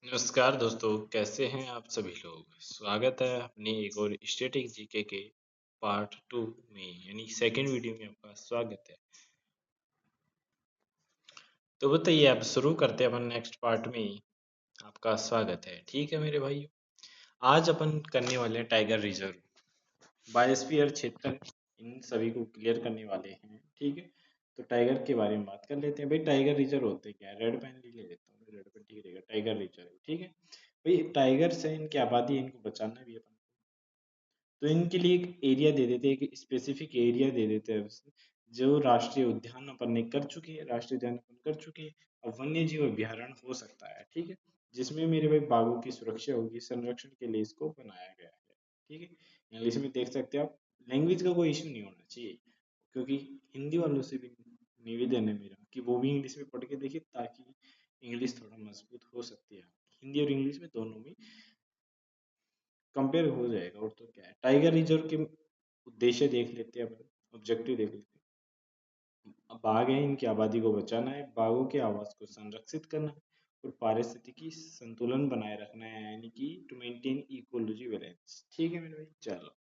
नमस्कार दोस्तों, कैसे हैं आप सभी लोग? स्वागत है अपनी एक और स्टैटिक जीके के पार्ट 2 में यानी सेकंड वीडियो में आपका स्वागत है। तो बताइए आप शुरू करते हैं अपन नेक्स्ट पार्ट में। आपका स्वागत है। ठीक है मेरे भाई, आज अपन करने वाले हैं टाइगर रिजर्व, बायोस्फीयर क्षेत्र, इन सभी को क्लियर करने वाले हैं। ठीक है, तो टाइगर के बारे में बात कर लेते हैं। भाई टाइगर रिजर्व होते क्या है? रेड पेन ले लेता हूँ, रेड पेन ठीक रहेगा। टाइगर रिजर्व, ठीक है भाई। टाइगर से इनकी आबादी, इनको बचाना भी है अपन, तो इनके लिए एक एरिया दे देते हैं, एक स्पेसिफिक एरिया दे देते हैं उसे, जो राष्ट्रीय उद्यान अपन ने कर चुके हैं, राष्ट्रीय उद्यान अपन कर चुके हैं। अब वन्य जीव अभ्यारण्य हो सकता है, ठीक है, जिसमें मेरे भाई बाघों की सुरक्षा होगी, संरक्षण के लिए इसको बनाया गया है। ठीक है, इंग्लिश में देख सकते हैं आप। लैंग्वेज का कोई इशू नहीं होना चाहिए, क्योंकि हिंदी वालों से भी निवेदन है मेरा कि वो भी इंग्लिश में पढ़ के देखे, ताकि इंग्लिश थोड़ा मजबूत हो सकती है। हिंदी और इंग्लिश में दोनों में कंपेयर हो जाएगा। और तो क्या है, टाइगर रिजर्व के उद्देश्य देख लेते हैं अपन, ऑब्जेक्टिव देख लेते हैं। अब बाघ है, इनकी आबादी को बचाना है, बाघों के आवास को संरक्षित करना है, और पारिस्थितिकी संतुलन बनाए रखना है, यानी कि टू मेंटेन इकोलॉजी बैलेंस। ठीक है मेरे भाई, चलो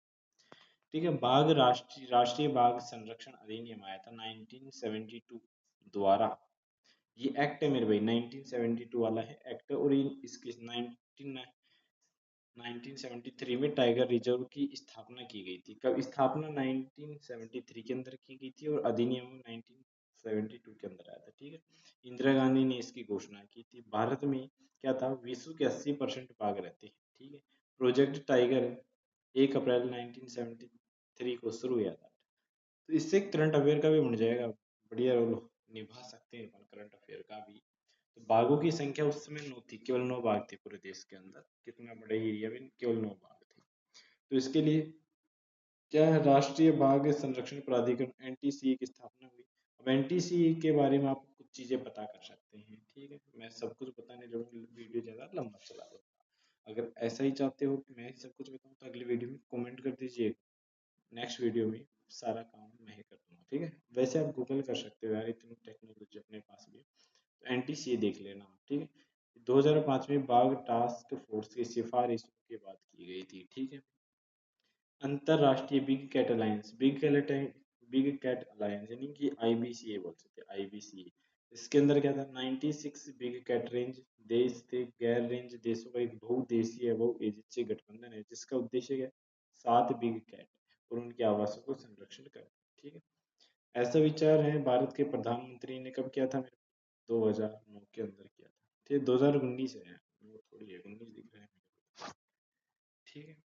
ठीक है। बाघ राष्ट्रीय बाघ संरक्षण अधिनियम आया था 1972 द्वारा। ये एक्ट है मेरे भाई, 1972 वाला है एक्ट। और इसके 1973 में टाइगर रिजर्व की स्थापना की गई थी। कब स्थापना? 1973 के अंदर की गई थी, और अधिनियम 1972 के अंदर आया था। ठीक है, इंदिरा गांधी ने इसकी घोषणा की थी। भारत में क्या था, विश्व के 80% बाघ रहते हैं। ठीक है, प्रोजेक्ट टाइगर 1 अप्रैल 1973 को शुरू हुआ था। तो इससे करंट अफेयर का भी बन जाएगा, बढ़िया रोल निभा सकते हैं अपन करंट अफेयर का भी। तो बाघों की संख्या उस समय 9 थी, केवल 9 बाघ थे पूरे देश के अंदर। कितना बड़े एरिया में केवल 9 बाघ थे। तो इसके लिए क्या है, राष्ट्रीय बाघ संरक्षण प्राधिकरण एनटीसीए की स्थापना हुई। अब एनटीसीए के बारे में आप कुछ चीजें पता कर सकते हैं। ठीक है, मैं सब कुछ बताने जाऊंगा, वीडियो ज्यादा लंबा चला दूंगा। अगर ऐसा ही चाहते हो कि मैं सब कुछ बताऊं, तो अगली वीडियो में कमेंट कर दीजिए। नेक्स्ट वीडियो में सारा काम मैं ही कर दूंगा। ठीक है, वैसे आप गूगल कर सकते हो यार, इतनी टेक्नोलॉजी अपने पास भी। तो एनटीसीए देख लेना। ठीक है, 2005 में बाघ टास्क फोर्स की सिफारिशों की बात की गई थी। ठीक है, अंतरराष्ट्रीय बिग कैट अलायंस यानी कि आईबीसीए बोल सकते हैं, आईबीसीए। इसके अंदर क्या था, 96 बिग कैट रेंज देश थे। गैर रेंज देशों का एक बहुदेशीय बहुएजेंसी गठबंधन है, जिसका उद्देश्य क्या है, 7 बिग कैट और उनके आवासों को संरक्षण करना। ठीक है, ऐसा विचार है भारत के प्रधानमंत्री ने कब किया था मेरे, 2009 के अंदर किया था। ठीक, 2019 है, वो थोड़ी है, 19 दिख रहा है मेरे को। ठीक है,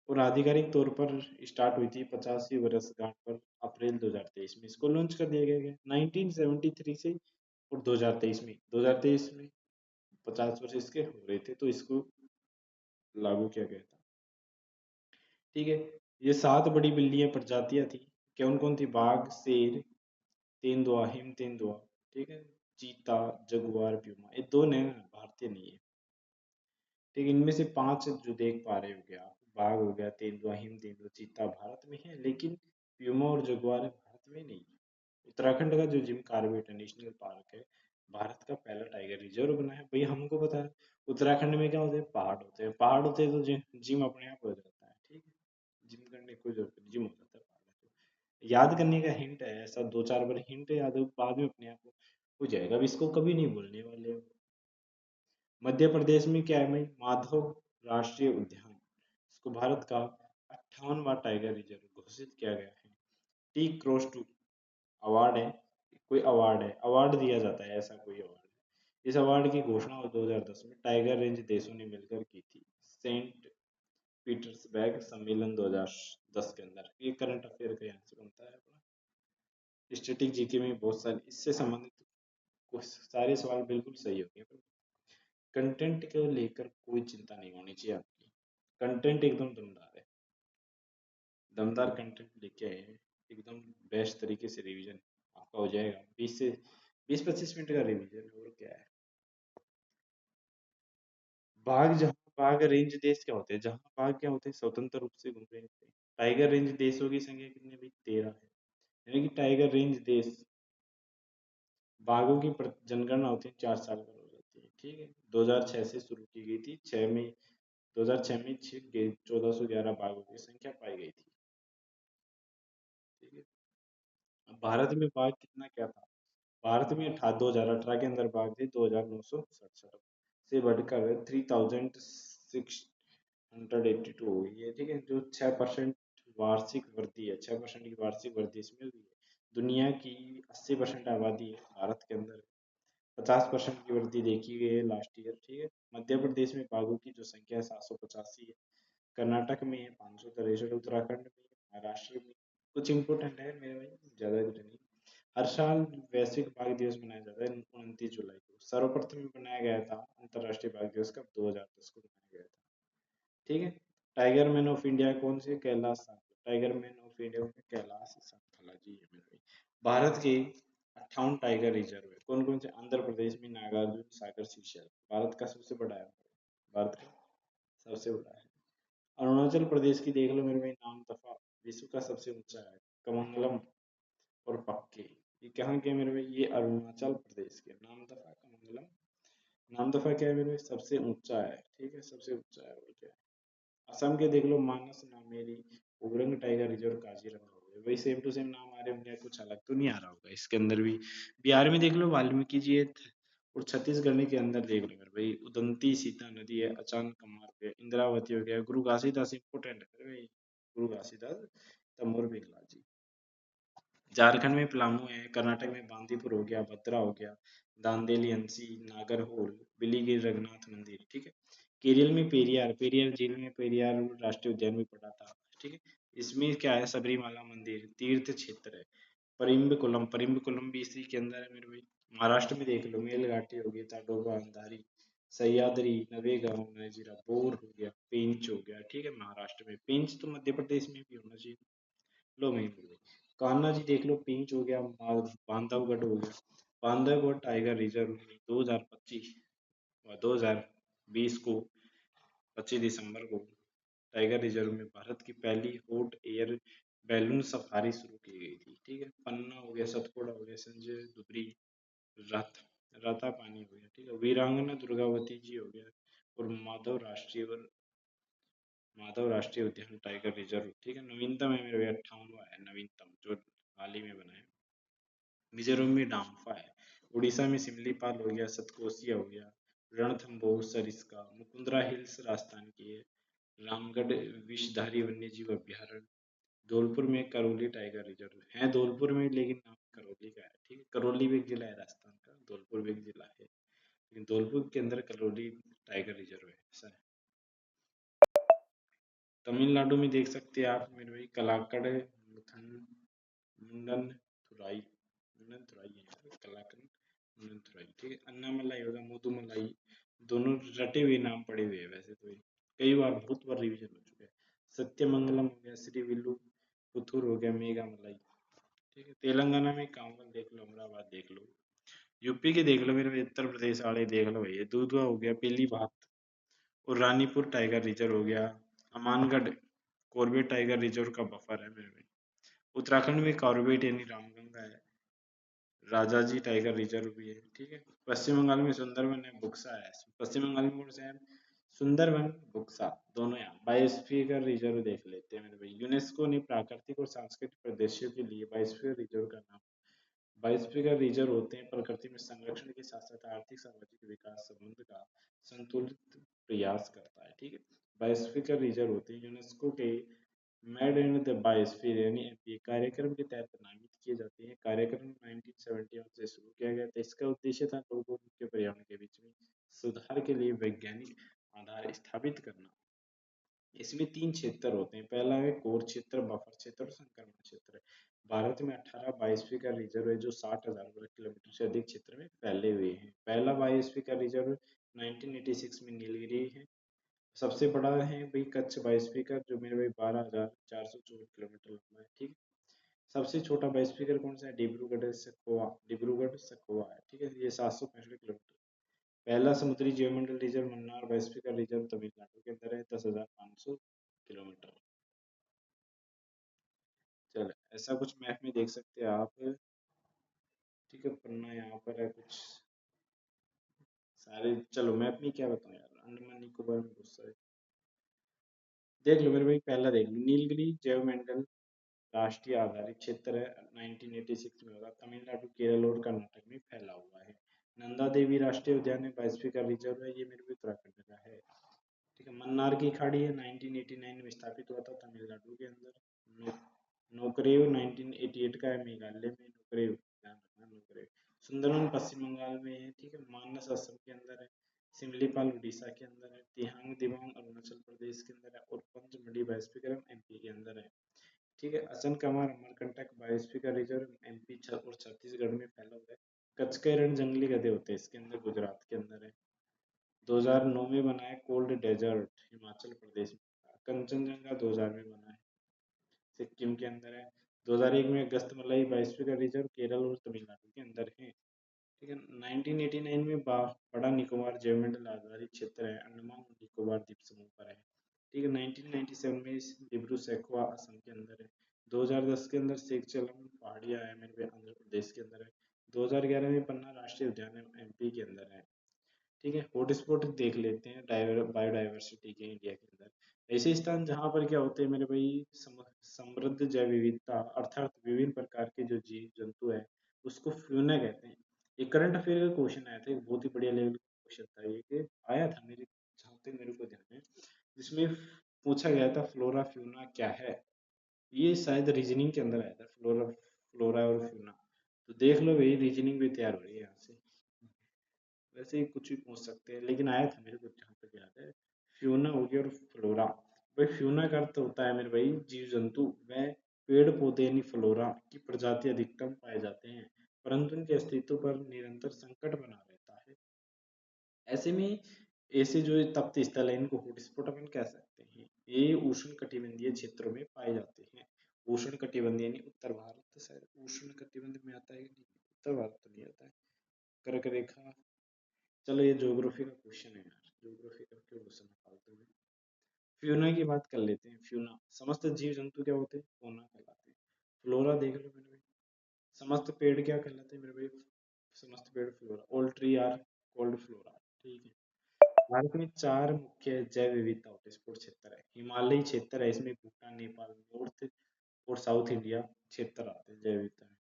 और आधिकारिक तौर पर स्टार्ट हुई थी 50वीं वर्षगांठ पर अप्रैल 2023 में इसको लॉन्च कर दिया गया है 1973 से। और 2023 में 50 वर्ष इसके हो रहे थे, तो इसको लागू किया गया था। ठीक है, ये 7 बड़ी बिल्लियां प्रजातियां थी। कौन कौन थी? बाघ, शेर, तेंदुआ, हिम तेंदुआ, ठीक है, चीता, जगुआर, प्यूमा। ये दो ने भारतीय नहीं है। ठीक है, इनमें से 5 जो देख पा रहे हो आप, बाघ हो गया, तेंदुआ, हिम तेंदुआ, चीता भारत में है, लेकिन प्यूमा और जगुआर भारत में नहीं है। उत्तराखंड का जो जिम कॉर्बेट नेशनल पार्क है, भारत का पहला टाइगर रिजर्व बना है। भैया हमको पता है, उत्तराखंड में क्या होते हैं, पहाड़ होते हैं, पहाड़ होते हैं तो जिम अपने आप हो जाता है। ठीक है, जिम करने की कोई जरूरत नहीं, जिम हो जाता है पहाड़ पे। याद करने का हिंट है, ऐसा 2-4 बार हिंट याद हो, बाद में अपने आप हो जाएगा। अब इसको कभी नहीं भूलने वाले हो। मध्य प्रदेश में क्या है भाई, माधव राष्ट्रीय उद्यान, इसको भारत का 58वां टाइगर रिजर्व घोषित किया गया है। टी क्रॉस टू अवार्ड है, कोई अवार्ड है, अवार्ड दिया जाता है, ऐसा कोई अवार्ड है। इस अवार्ड की घोषणा 2010 में टाइगर रेंज देशों ने मिलकर की थी, सेंट पीटर्सबर्ग सम्मेलन 2010 के अंदर। ये करंट अफेयर का आंसर बनता है अपना। स्टैटिक जीके में बहुत सारे इससे संबंधित कुछ सारे सवाल बिल्कुल सही होंगे। कंटेंट को लेकर कोई चिंता नहीं होनी चाहिए आपकी, कंटेंट एकदम दमदार है, दमदार कंटेंट लेके आए हैं, एकदम बेस्ट तरीके से रिवीजन आपका हो जाएगा। 20 से 25 मिनट का रिवीजन, और क्या है। बाघ रेंज देश क्या होते हैं, जहाँ बाघ क्या होते हैं, स्वतंत्र रूप से घूम रहे होते हैं। टाइगर रेंज देशों की संख्या कितनी है भाई, 13 है। यानी कि टाइगर रेंज देश, बाघों की जनगणना होती है 4 साल पर हो जाती है। ठीक है, 2006 से शुरू की गई थी। 2006 में 1411 बाघों की संख्या पाई गई थी। ठीक है। अब भारत में बाघ कितना क्या था? भारत में 2018 के अंदर बाघ थे 2967 से बढ़कर 3682 हो गई है। ठीक है, जो 6% वार्षिक वृद्धि है, 6% की वार्षिक वृद्धि इसमें हुई है। दुनिया की 80% आबादी है भारत के अंदर, 50% की वृद्धि देखी गई है लास्ट ईयर। ठीक है, मध्य प्रदेश में बाघों की जो संख्या है 785 है, कर्नाटक में है 563, उत्तराखंड में, महाराष्ट्र में। कुछ इम्पोर्टेंट है मेरे भाई, ज़्यादा कुछ नहीं। हर साल वैश्विक बाघ दिवस मनाया जाता है 29 जुलाई को। सर्वप्रथम बनाया गया था अंतर्राष्ट्रीय बाघ दिवस कब? 2010 को बनाया गया था। ठीक है। टाइगर मैन ऑफ इंडिया कौन से? Kailash Sampla. Tiger man of India में कैलाश सांपला जी है मेरे भाई। भारत के 58 टाइगर रिजर्व है। कौन कौन से? आंध्र प्रदेश में नागार्जुन सागर सीशल। भारत का सबसे बड़ा है, भारत का सबसे बड़ा है। अरुणाचल प्रदेश की देख लो मेरे भाई, नाम दफा विश्व का सबसे ऊंचा है। कमंगलम और पक्के, ये कहाँ के हैं मेरे भाई? ये अरुणाचल प्रदेश के। नाम दफा, कमंगलम, नाम दफा क्या है मेरे भाई? सबसे ऊंचा है। ठीक है, सबसे ऊंचा है वो क्या है। असम के देख लो, मानस नामेरी उग्रंग टाइगर रिजर्व काजीरंगा हो गया। वही सेम टू सेम नाम आ रहे होंगे, कुछ अलग तो नहीं आ रहा होगा इसके अंदर भी। बिहार में देख लो वाल्मीकि जी है। और छत्तीसगढ़ के अंदर देख लो मेरे भाई, उदंती सीता नदी है, अचान कमार हो गया, इंद्रावती हो गया, गुरु घासीदास इंपोर्टेंट है मेरे भाई, गुरु घासीदास, तमोर बिरला जी। झारखंड में पलामू है, कर्नाटक में बांदीपुर हो गया, भद्रा हो गया, दांदेली, अंसी, नागरहोल, बिलीगिरी रघुनाथ मंदिर। ठीक है। केरल में पेरियार, पेरियार झील में पेरियार राष्ट्रीय उद्यान भी पड़ा था। ठीक है। इसमें क्या है? सबरीमाला मंदिर तीर्थ क्षेत्र है। परिम्बिकुलम, परिम्बिकुलम भी इसी के अंदर है मेरे भाई। महाराष्ट्र में देख लो, मेलघाटी हो गई, ताडोबा, अंधारी, सह्याद्री, नवेगांव, नाजिरा, बोर हो गया, पेंच हो गया। ठीक है, महाराष्ट्र में। पेंच तो मध्य प्रदेश में भी होना चाहिए। लो मैं बोल रही, कान्हा जी देख लो, पेंच हो गया, बांधवगढ़ हो गया। बांधवगढ़ टाइगर रिजर्व 2025 और 2020 को, 25 दिसंबर को, टाइगर रिजर्व में भारत की पहली हॉट एयर बैलून सफारी शुरू की गई थी। ठीक है। पन्ना हो गया, सतपुड़ा हो गया, संजय दुबरी, रथ रता पानी हो गया। ठीक है। वीरांगना दुर्गावती जी हो गया। और माधव राष्ट्रीय उद्यान टाइगर रिजर्व। ठीक है। नवीनतम है मेरे 58वां है नवीनतम, जो हाल ही में बना है। मिजोरम में डांफा है। उड़ीसा में सिमलीपाल हो गया, सतकोसिया हो गया, रणथंभौर सरिस्का, मुकुंदरा हिल्स राजस्थान की है, रामगढ़ विषधारी वन्यजीव अभ्यारण्य, धौलपुर में करौली टाइगर रिजर्व है। धौलपुर में, लेकिन नाम करौली का है। ठीक है। करौली भी एक जिला है राजस्थान का, धौलपुर भी एक जिला है, लेकिन धौलपुर के अंदर करौली टाइगर रिजर्व है, ऐसा है। तमिलनाडु में देख सकते हैं आप मेरे भाई, कलाकड़, मुंडन थुराई, मुंडन थुराई है यार, कलाकड़ मुंडन थुराई। ठीक है। अन्नामलाई होगा, मुदुमलाई, दोनों रटे हुए नाम पड़े हुए हैं वैसे तो ये, कई बार बहुत बार रिवीजन हो चुके हैं। सत्यमंगलम हो गया, श्री विल्लु पुथुर हो गया, मेगा मलाई। ठीक है। तेलंगाना में कांवल देख लो, अमराबाद देख लो। यूपी के देख लो मेरे भाई, उत्तर प्रदेश वाले देख लो भैया, दूधवा हो गया, पीली भात, और रानीपुर टाइगर रिजर्व हो गया, अमानगढ़ कॉर्बेट टाइगर रिजर्व का बफर है मेरे भाई। उत्तराखंड में कॉर्बेट यानी रामगंगा है, राजाजी टाइगर रिजर्व भी है। ठीक है। पश्चिम बंगाल में सुंदरबन है, बुक्सा है। पश्चिम बंगाल में कौन सा है? सुंदरबन, बुक्सा, दोनों यहाँ। बायोस्फीयर रिजर्व देख लेते हैं मेरे भाई। यूनेस्को ने प्राकृतिक और सांस्कृतिक परिदृश्यों के लिए बायोस्फीयर रिजर्व का नाम। बायोस्फीयर रिजर्व होते हैं प्रकृति में संरक्षण के साथ साथ आर्थिक सामाजिक विकास संबंध का संतुलित प्रयास करता है। ठीक है। बायोस्फीयर रिजर्व होते हैं यूनेस्को के मेड इन द बायोस्फीयर, यानी ये कार्यक्रम के तहत नामित किए जाते हैं। कार्यक्रम 1971 से शुरू किया गया था। इसका उद्देश्य था लोगों और उनके पर्यावरण के बीच में सुधार के लिए वैज्ञानिक आधार स्थापित करना। इसमें 3 क्षेत्र होते हैं। पहला है कोर क्षेत्र, बफर क्षेत्र और संक्रमण क्षेत्र। भारत में 18 बायोस्फीयर रिजर्व है, जो 60,000 वर्ग किलोमीटर से अधिक क्षेत्र में फैले हुए हैं। पहला बायोस्फीयर रिजर्व 1986 में नीलगिरी है। सबसे बड़ा है भाई कच्छ बायोस्फीयर, जो मेरे भाई 12,414 किलोमीटर लंबा है। ठीक है। सबसे छोटा बायोस्फीयर कौन सा है? डिब्रूगढ़ सखोवा है। ठीक है। ये 765 किलोमीटर। पहला समुद्री जीवमंडल reserve Mannar biosphere reserve Tamil Nadu के अंदर है, 10,500 किलोमीटर। चलो, ऐसा कुछ मैप में देख सकते हैं आप। ठीक है, पन्ना यहाँ पर है कुछ सारे, चलो मैप में क्या बताऊं यार, अंडमान निकोबार में बहुत सारे। देख लो मेरे भाई, पहला देख लो, नीलगिरी जैव मंडल राष्ट्रीय आधारित क्षेत्र है, 1986 में होगा, तमिलनाडु, केरल और कर्नाटक में फैला हुआ है। नंदा देवी राष्ट्रीय उद्यान है, बायोस्फीयर का रिजर्व है, ये मेरे को उत्तराखंड का है। ठीक है, मन्नार की खाड़ी है, 1989 में स्थापित हुआ था तमिलनाडु के अंदर। नोकरेव 1988 का है, मेघालय में नोकरेव, ध्यान रखना नोकरेव। सुंदरवन पश्चिम बंगाल में है, ठीक है, मानस असम के अंदर है, सिमलीपाल उड़ीसा के अंदर है, तिहांग दिबांग अरुणाचल प्रदेश के अंदर है, और पंचमढ़ी बायोस्फीयर एमपी के अंदर है। ठीक है, असन Kumar Amarkantak biosphere reserve MP और छत्तीसगढ़ में फैला हुआ है। कच्छ के रण जंगली गधे होते हैं इसके अंदर, गुजरात के अंदर है। 2009 में बना है, कोल्ड डेजर्ट हिमाचल प्रदेश में। कंचनजंगा 2000 में बना है, सिक्किम के अंदर है। 2001 में अगस्तमलाई बायोस्फीयर रिजर्व केरल और तमिलनाडु के अंदर है। ठीक है, 1989 में बड़ा निकोबार जैवमंडल आधारित क्षेत्र है, अंडमान और निकोबार द्वीप समूह पर है। ठीक है, 1997 में डिब्रू सैखोवा असम के अंदर है। 2010 के अंदर शेखचलम पहाड़ियाँ है मेरे आंध्र प्रदेश के अंदर है। 2011 में पन्ना राष्ट्रीय उद्यान एमपी के अंदर है। ठीक है, हॉटस्पॉट देख लेते हैं बायोडाइवर्सिटी के इंडिया के अंदर। ऐसे स्थान जहाँ पर क्या होते हैं मेरे भाई, समृद्ध जैव विविधता, अर्थात विभिन्न प्रकार के जो जीव जंतु है, उसको फ्यूना कहते हैं। एक करंट अफेयर का क्वेश्चन आया था, एक बहुत ही बढ़िया लेवल का क्वेश्चन था ये, कि आया था मेरे, जहाँ तक मेरे को ध्यान है, जिसमें पूछा गया था फ्लोरा फ्यूना क्या है। ये शायद रीजनिंग के अंदर आया था, फ्लोरा फ्लोरा और फ्यूना। तो देख लो भाई, रीजनिंग भी तैयार हो रही है यहाँ से। वैसे ही कुछ भी पूछ सकते हैं, लेकिन आया था मेरे को जहाँ तक याद है, फ्यूना हो गया और फ्लोरा। भाई फ्यूना का अर्थ होता है मेरे भाई जीव जंतु व पेड़ पौधे, यानी फ्लोरा की प्रजाति अधिकतम पाए जाते हैं, परंतु उनके अस्तित्व पर निरंतर संकट बना रहता है। ऐसे में ऐसे जो तप्त स्थल है, इनको हॉटस्पॉट अपन कह सकते हैं। ये उष्ण कटिबंधीय क्षेत्रों में पाए जाते हैं। उष्ण कटिबंधीय यानी उत्तर भारत, तो शायद उष्ण कटिबंध में आता है कि नहीं, उत्तर भारत तो नहीं आता है। कर्क रेखा, चलो ये ज्योग्राफी का क्वेश्चन है यार, ज्योग्राफी का क्यों क्वेश्चन फालतू में। फ्यूना की बात कर लेते हैं। फ्यूना, समस्त जीव जंतु क्या होते हैं, फौना कहलाते हैं। फ्लोरा देख लो मेरे भाई, समस्त पेड़ क्या कहलाते हैं मेरे भाई, समस्त पेड़ flora, all tree are called flora. ठीक है, भारत में 4 मुख्य जैव विविधता हॉटस्पॉट क्षेत्र है। हिमालयी क्षेत्र है, इसमें भूटान, नेपाल, नॉर्थ और साउथ इंडिया क्षेत्र आते हैं जैव विविधता में।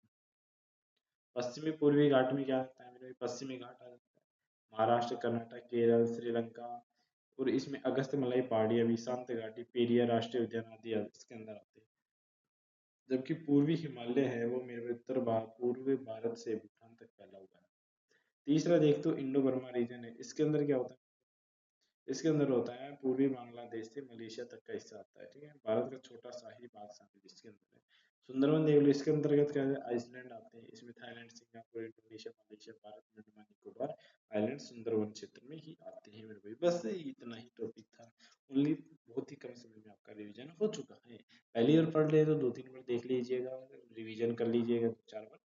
पश्चिमी पूर्वी घाट में क्या आता है मेरे भाई, पश्चिमी घाट आ जाता है, महाराष्ट्र, कर्नाटक, केरल, श्रीलंका, और इसमें अगस्त मलाई पहाड़ियां भी, शांत घाटी, पेरिया राष्ट्रीय उद्यान आदि इसके अंदर आते हैं। जबकि पूर्वी हिमालय है वो मेरे पूर्वी भारत से भूटान तक फैला हुआ है। तीसरा देख तो इंडो बर्मा रीजन है, इसके अंदर क्या होता है, इसके अंदर होता है पूर्वी बांग्लादेश से मलेशिया तक का हिस्सा आता है। ठीक है, भारत का छोटा सा ही भाग शामिल इसके अंदर है। सुंदरवन देख लो, इसके अंतर्गत क्या है, आइसलैंड आते हैं, इसमें Thailand, Singapore, Indonesia, Malaysia, Bharat, Andaman Nicobar island Sundarban क्षेत्र में ही आते हैं मेरे भाई। बस इतना ही टॉपिक था, ओनली बहुत ही कम समय में आपका रिवीजन हो चुका है। पहली बार पढ़ ले तो 2-3 बार देख लीजिएगा, रिवीजन कर लीजिएगा 2-4 बार,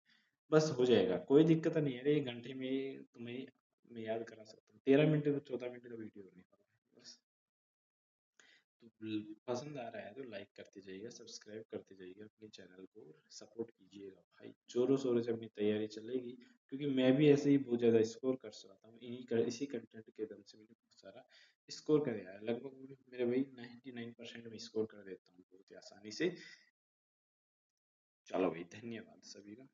बस हो जाएगा, कोई दिक्कत नहीं है। 1 घंटे में तुम्हें मैं याद करा सकता हूँ, 13 मिनट तो 14 मिनट का वीडियो होने वाला है बस। तो पसंद आ रहा है तो लाइक करते जाइएगा, सब्सक्राइब करते जाइएगा अपने चैनल को, सपोर्ट कीजिएगा भाई। जोरों शोरों से अपनी तैयारी चलेगी, क्योंकि मैं भी ऐसे ही बहुत ज़्यादा स्कोर कर सकता हूँ, इसी कंटेंट के दम से मैंने बहुत सारा स्कोर कर आया लगभग मेरे भाई 99% में स्कोर कर देता हूँ बहुत ही आसानी से। चलो भाई, धन्यवाद सभी का।